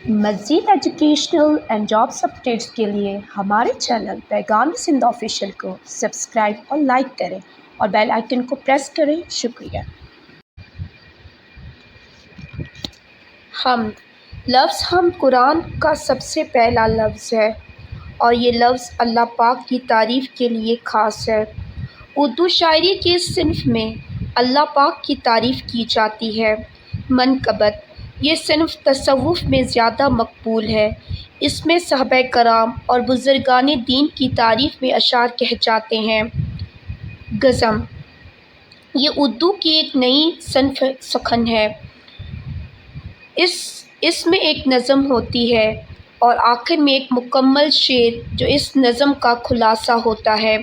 مزید educational and jobs updates کے لیے ہمارے چینل پیغام سندھ آفیشیل کو سبسکرائب اور لائک کریں اور بیل آئکن کو پریس کریں۔ شکریہ۔ حمد لفظ حمد قرآن کا سب سے پہلا لفظ ہے اور یہ لفظ اللہ پاک کی تعریف کے لیے خاص ہے۔ اردو شاعری کے صنف میں اللہ پاک کی تعریف کی جاتی ہے۔ منقبت یہ صنف تصوف میں زیادہ مقبول ہے۔ اس میں صحابہ کرام اور بزرگان دین کی تعریف میں اشعار کہے جاتے ہیں۔ غزم یہ اردو کی ایک نئی صنف سخن ہے۔ اس میں ایک نظم ہوتی ہے اور آخر میں ایک مکمل شعر جو اس نظم کا خلاصہ ہوتا ہے۔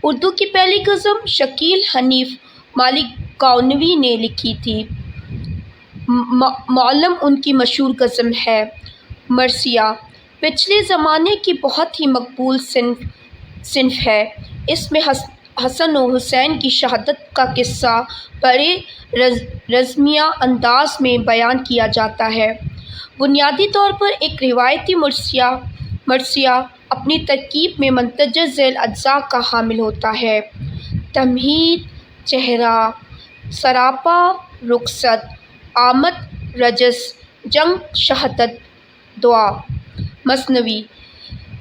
اردو کی پہلی غزل شکیل حنیف مالیگاؤنوی نے لکھی تھی۔ معلم ان کی مشہور غزل ہے۔ مرثیہ پچھلے زمانے کی بہت ہی مقبول صنف ہے۔ اس میں حسن و حسین کی شہادت کا قصہ بڑے رزمیہ انداز میں بیان کیا جاتا ہے۔ بنیادی طور پر ایک روایتی مرثیہ اپنی ترکیب میں مندرجہ ذیل اجزاء کا حامل ہوتا ہے: تمہید، چہرہ، سراپا، رخصت، آمد، رجس، جنگ، شہادت، دعا۔ مثنوی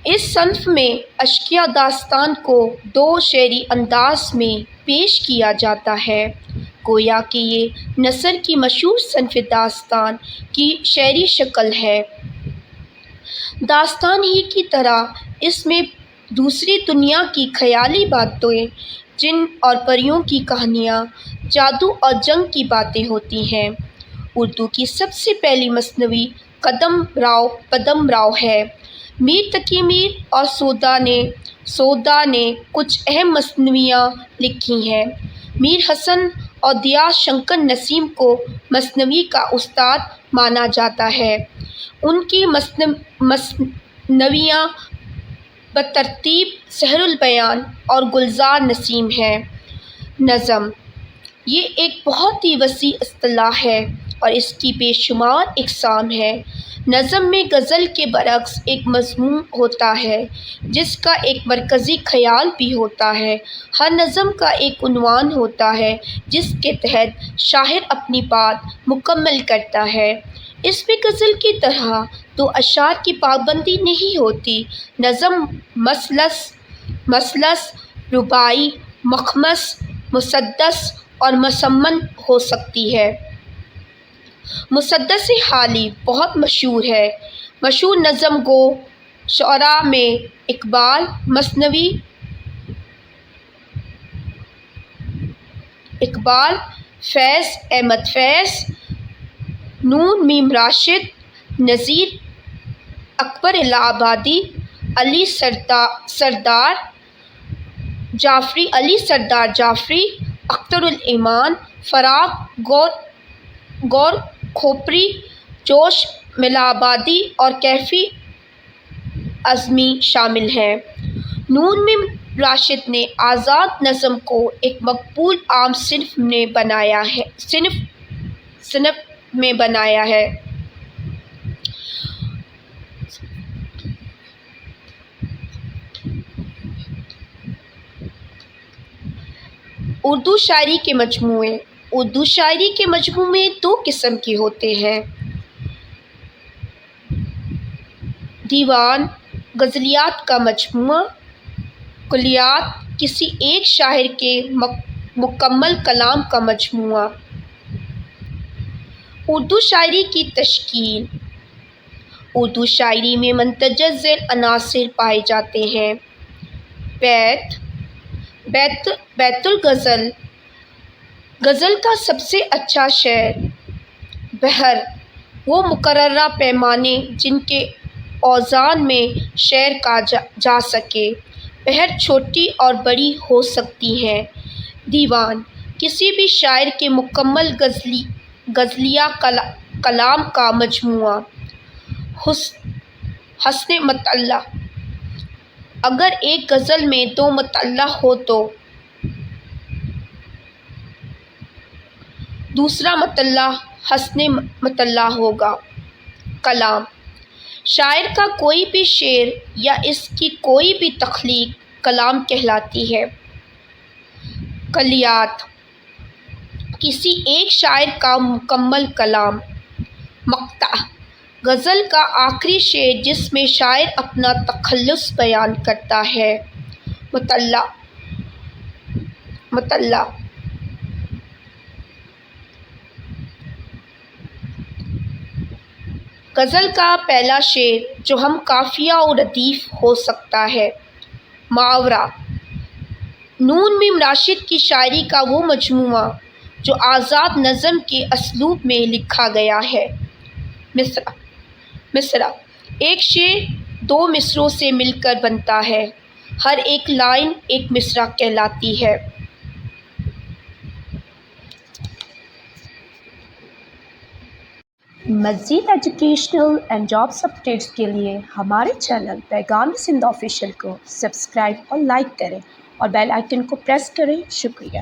اس صنف میں اشعیہ داستان کو دو شعری انداز میں پیش کیا جاتا ہے، گویا کہ یہ نثر کی مشہور صنف داستان کی شعری شکل ہے۔ داستان ہی کی طرح اس میں دوسری دنیا کی خیالی باتیں، جن اور پریوں کی کہانیاں، جادو اور جنگ کی باتیں ہوتی ہیں۔ اردو کی سب سے پہلی مثنوی پدم راؤ ہے۔ میر تقی میر اور سودا نے کچھ اہم مثنویاں لکھی ہیں۔ میر حسن اور دیا شنکر نسیم کو مثنوی کا استاد مانا جاتا ہے۔ ان کی مثنویاں بترتیب سحر البیان اور گلزار نسیم ہیں۔ نظم یہ ایک بہت ہی وسیع اصطلاح ہے اور اس کی بے شمار اقسام ہیں۔ نظم میں غزل کے برعکس ایک مضمون ہوتا ہے جس کا ایک مرکزی خیال بھی ہوتا ہے۔ ہر نظم کا ایک عنوان ہوتا ہے جس کے تحت شاعر اپنی بات مکمل کرتا ہے۔ اس میں غزل کی طرح دو اشعار کی پابندی نہیں ہوتی۔ نظم مثلث، رباعی، مخمس، مسدس اور مسمن ہو سکتی ہے۔ مسدس حالی بہت مشہور ہے۔ مشہور نظم گو شعراء میں اقبال، مثنوی اقبال، فیض احمد فیض، نون میم راشد، نذیر اکبر الہ آبادی، علی سردار جعفری، اختر الایمان، فراق گور کھوپری، جوش ملا آبادی اور کیفی اعظمی شامل ہیں۔ نون میم راشد نے آزاد نظم کو ایک مقبول عام صنف میں بنایا ہے۔ اردو شاعری کے مجموعے دو قسم کے ہوتے ہیں: دیوان غزلیات کا مجموعہ، کلیات کسی ایک شاعر کے مکمل کلام کا مجموعہ۔ اردو شاعری کی تشکیل: اردو شاعری میں مندرجہ ذیل عناصر پائے جاتے ہیں: بیت الغزل، غزل کا سب سے اچھا شعر۔ بحر، وہ مقررہ پیمانے جن کے اوزان میں شعر کہا جا سکے۔ بحر چھوٹی اور بڑی ہو سکتی ہیں۔ دیوان، کسی بھی شاعر کے مکمل غزلیہ کلام کا مجموعہ۔ حسن مطلع، اگر ایک غزل میں دو مطلع ہو تو دوسرا مطلع حسن مطلع ہوگا۔ کلام، شاعر کا کوئی بھی شعر یا اس کی کوئی بھی تخلیق کلام کہلاتی ہے۔ کلیات: کسی ایک شاعر کا مکمل کلام۔ مقطع: غزل کا آخری شعر جس میں شاعر اپنا تخلص بیان کرتا ہے۔ مطلع: غزل کا پہلا شعر جو ہم قافیہ و ردیف ہو سکتا ہے۔ محاورہ: نون میم راشد کی شاعری کا وہ مجموعہ جو آزاد نظم کے اسلوب میں لکھا گیا ہے۔ مصرع: ایک شعر دو مصرعوں سے مل کر بنتا ہے، ہر ایک لائن ایک مصرع کہلاتی ہے۔ مزید ایجوکیشنل اینڈ جابس اپڈیٹس کے لیے ہمارے چینل پیغام سندھ آفیشیل کو سبسکرائب اور لائک کریں اور بیل آئیکن کو پریس کریں۔ شکریہ۔